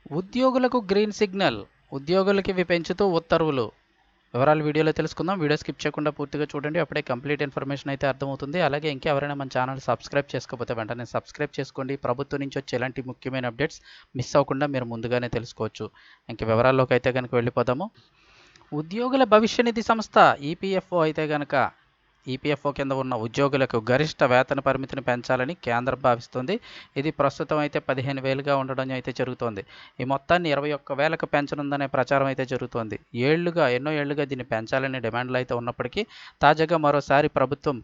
ఉద్యోగులకు green signal. ఉద్యోగులకి ఇవి పెంచుతూ ఉత్తర్వులు. వివరాలు వీడియోలో తెలుసుకుందాం. వీడియో స్కిప్ చేయకుండా పూర్తిగా చూడండి. అప్పుడే కంప్లీట్ ఇన్ఫర్మేషన్ అయితే అర్థమవుతుంది. అలాగే ఇంకెవరైనా మన ఛానల్ సబ్స్క్రైబ్ చేసుకోకపోతే వెంటనే సబ్స్క్రైబ్ చేసుకోండి. ప్రభుత్వం నుంచి వచ్చే ఎలాంటి ముఖ్యమైన అప్డేట్స్ మిస్ అవ్వకుండా మీరు ముందుగానే తెలుసుకోవచ్చు. ఇంక వివరాల్లోకి అయితే కనుక వెళ్ళిపోదాము. ఉద్యోగుల భవిష్య నిధి సంస్థ ఈపీఎఫ్ఓ అయితే కనుక ఈపీఎఫ్ఓ కింద ఉన్న ఉద్యోగులకు గరిష్ట వేతన పరిమితిని పెంచాలని కేంద్రం భావిస్తుంది. ఇది ప్రస్తుతం అయితే 15,000గా ఉండడం అయితే జరుగుతోంది. ఈ మొత్తాన్ని 21,000కు పెంచనుందనే ప్రచారం అయితే జరుగుతోంది. ఎన్నో ఏళ్లుగా దీన్ని పెంచాలనే డిమాండ్లు అయితే ఉన్నప్పటికీ తాజాగా మరోసారి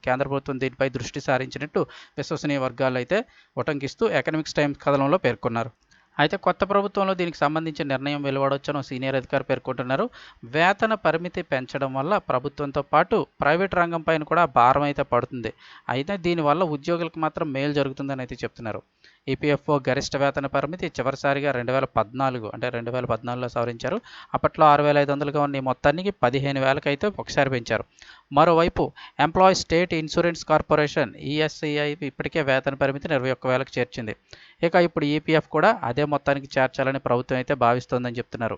కేంద్ర ప్రభుత్వం దీనిపై దృష్టి సారించినట్టు విశ్వసనీయ వర్గాలు అయితే ఉటంకిస్తూ ఎకనామిక్స్ టైమ్స్ కథనంలో పేర్కొన్నారు. అయితే కొత్త ప్రభుత్వంలో దీనికి సంబంధించిన నిర్ణయం వెలువడొచ్చని సీనియర్ అధికారి పేర్కొంటున్నారు. వేతన పరిమితి పెంచడం వల్ల ప్రభుత్వంతో పాటు ప్రైవేట్ రంగం పైన కూడా భారం అయితే పడుతుంది. అయితే దీనివల్ల ఉద్యోగులకు మాత్రం మేలు జరుగుతుందని అయితే చెప్తున్నారు. ఈపీఎఫ్ఓ గరిష్ట వేతన పరిమితి చివరిసారిగా 2014లో సవరించారు. అప్పట్లో 6,500గా ఉన్న ఈ మొత్తానికి 15,000కి అయితే ఒకసారి పెంచారు. మరోవైపు employees state insurance corporation ESI ఇప్పటికే వేతన పరిమితిని 21,000కి చేర్చింది. ఇక ఇప్పుడు ఈపీఎఫ్ కూడా అదే మొత్తానికి చేర్చాలని ప్రభుత్వం అయితే భావిస్తోందని చెప్తున్నారు.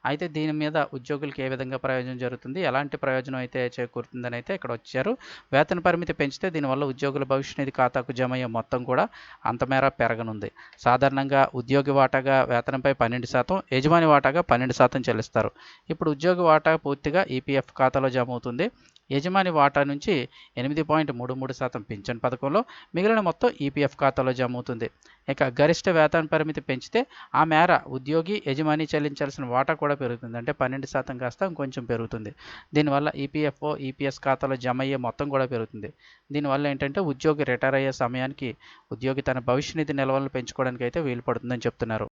అయితే దీని మీద ఉద్యోగులకు ఏ విధంగా ప్రయోజనం జరుగుతుంది, ఎలాంటి ప్రయోజనం అయితే చేకూరుతుందని అయితే ఇక్కడ వచ్చారు. వేతన పరిమితి పెంచితే దీనివల్ల ఉద్యోగుల భవిష్య నిధి ఖాతాకు జమ అయ్యే మొత్తం కూడా అంతమేర పెరగనుంది. సాధారణంగా ఉద్యోగి వాటాగా వేతనంపై 12%, యజమాని వాటాగా 12% చెల్లిస్తారు. ఇప్పుడు ఉద్యోగి వాటా పూర్తిగా ఈపీఎఫ్ ఖాతాలో జమ అవుతుంది. యజమాని వాటా నుంచి 8.33% పింఛన్ పథకంలో, మిగిలిన మొత్తం ఈపీఎఫ్ ఖాతాలో జమ అవుతుంది. ఇక గరిష్ట వేతన పరిమితి పెంచితే ఆ మేర ఉద్యోగి, యజమాని చెల్లించాల్సిన వాటా కూడా పెరుగుతుంది. అంటే 12% కాస్త ఇంకొంచెం పెరుగుతుంది. దీనివల్ల ఈపీఎఫ్ఓ, ఈపీఎస్ ఖాతాలో జమ అయ్యే మొత్తం కూడా పెరుగుతుంది. దీనివల్ల ఏంటంటే ఉద్యోగి రిటైర్ అయ్యే సమయానికి ఉద్యోగి తన భవిష్య నిధి నిల్వలను పెంచుకోవడానికి అయితే వీలు పడుతుందని చెప్తున్నారు.